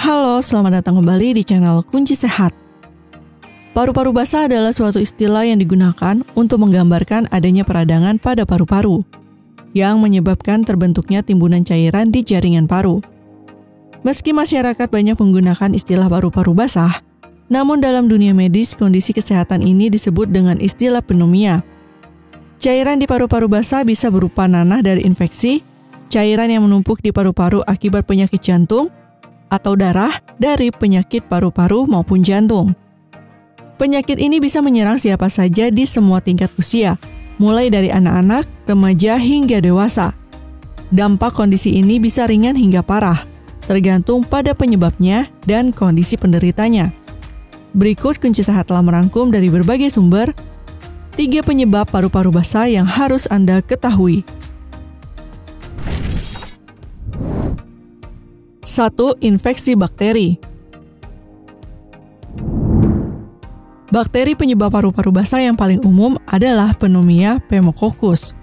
Halo, selamat datang kembali di channel Kunci Sehat. Paru-paru basah adalah suatu istilah yang digunakan untuk menggambarkan adanya peradangan pada paru-paru yang menyebabkan terbentuknya timbunan cairan di jaringan paru. Meski masyarakat banyak menggunakan istilah paru-paru basah, namun dalam dunia medis kondisi kesehatan ini disebut dengan istilah pneumonia. Cairan di paru-paru basah bisa berupa nanah dari infeksi, cairan yang menumpuk di paru-paru akibat penyakit jantung, atau darah dari penyakit paru-paru maupun jantung. Penyakit ini bisa menyerang siapa saja di semua tingkat usia, mulai dari anak-anak, remaja, hingga dewasa. Dampak kondisi ini bisa ringan hingga parah, tergantung pada penyebabnya dan kondisi penderitanya. Berikut Kunci Sehat telah merangkum dari berbagai sumber 3 penyebab paru-paru basah yang harus Anda ketahui. 1. Infeksi bakteri. Bakteri penyebab paru-paru basah yang paling umum adalah pneumonia pneumococcus,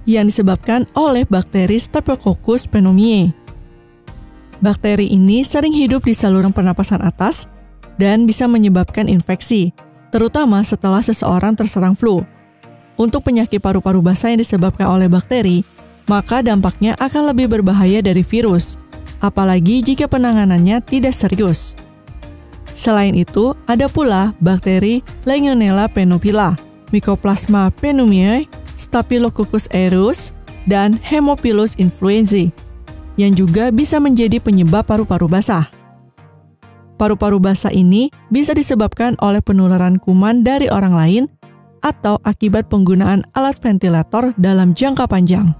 yang disebabkan oleh bakteri Streptococcus pneumoniae. Bakteri ini sering hidup di saluran pernapasan atas dan bisa menyebabkan infeksi, terutama setelah seseorang terserang flu. Untuk penyakit paru-paru basah yang disebabkan oleh bakteri, maka dampaknya akan lebih berbahaya dari virus, apalagi jika penanganannya tidak serius. Selain itu, ada pula bakteri Legionella pneumopila, Mycoplasma pneumoniae, Staphylococcus aureus, dan Haemophilus influenzae, yang juga bisa menjadi penyebab paru-paru basah. Paru-paru basah ini bisa disebabkan oleh penularan kuman dari orang lain atau akibat penggunaan alat ventilator dalam jangka panjang.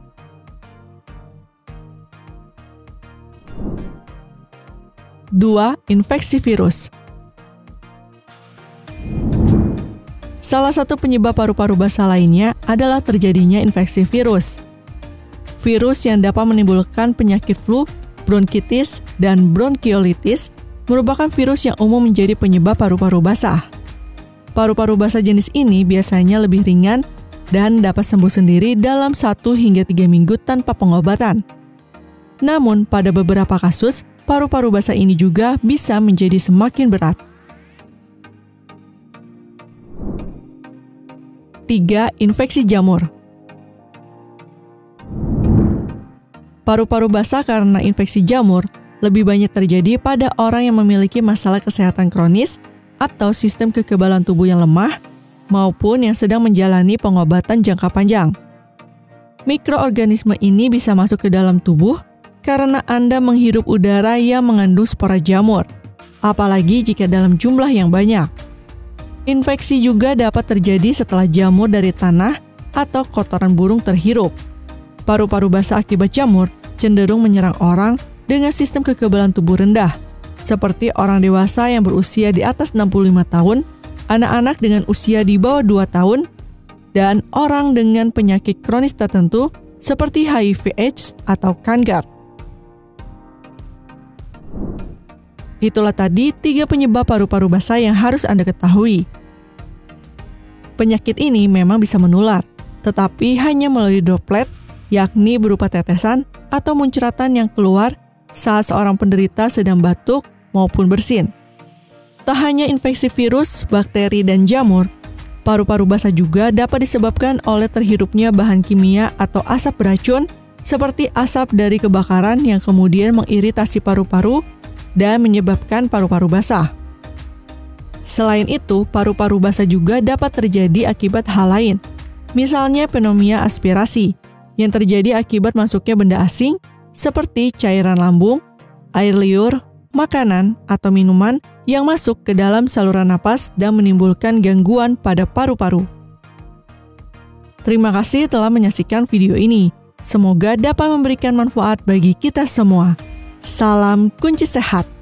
2. Infeksi virus. Salah satu penyebab paru-paru basah lainnya adalah terjadinya infeksi virus. Virus yang dapat menimbulkan penyakit flu, bronkitis, dan bronkiolitis merupakan virus yang umum menjadi penyebab paru-paru basah. Paru-paru basah jenis ini biasanya lebih ringan dan dapat sembuh sendiri dalam 1 hingga 3 minggu tanpa pengobatan. Namun, pada beberapa kasus, paru-paru basah ini juga bisa menjadi semakin berat. 3. Infeksi jamur. Paru-paru basah karena infeksi jamur lebih banyak terjadi pada orang yang memiliki masalah kesehatan kronis atau sistem kekebalan tubuh yang lemah maupun yang sedang menjalani pengobatan jangka panjang. Mikroorganisme ini bisa masuk ke dalam tubuh karena Anda menghirup udara yang mengandung spora jamur, apalagi jika dalam jumlah yang banyak. Infeksi juga dapat terjadi setelah jamur dari tanah atau kotoran burung terhirup. Paru-paru basah akibat jamur cenderung menyerang orang dengan sistem kekebalan tubuh rendah, seperti orang dewasa yang berusia di atas 65 tahun, anak-anak dengan usia di bawah 2 tahun, dan orang dengan penyakit kronis tertentu seperti HIV/AIDS atau kanker. Itulah tadi 3 penyebab paru-paru basah yang harus Anda ketahui. Penyakit ini memang bisa menular, tetapi hanya melalui droplet, yakni berupa tetesan atau muncratan yang keluar saat seorang penderita sedang batuk maupun bersin. Tak hanya infeksi virus, bakteri, dan jamur, paru-paru basah juga dapat disebabkan oleh terhirupnya bahan kimia atau asap beracun, seperti asap dari kebakaran yang kemudian mengiritasi paru-paru dan menyebabkan paru-paru basah. Selain itu, paru-paru basah juga dapat terjadi akibat hal lain, misalnya pneumonia aspirasi, yang terjadi akibat masuknya benda asing seperti cairan lambung, air liur, makanan, atau minuman yang masuk ke dalam saluran napas dan menimbulkan gangguan pada paru-paru. Terima kasih telah menyaksikan video ini. Semoga dapat memberikan manfaat bagi kita semua. Salam kunci sehat.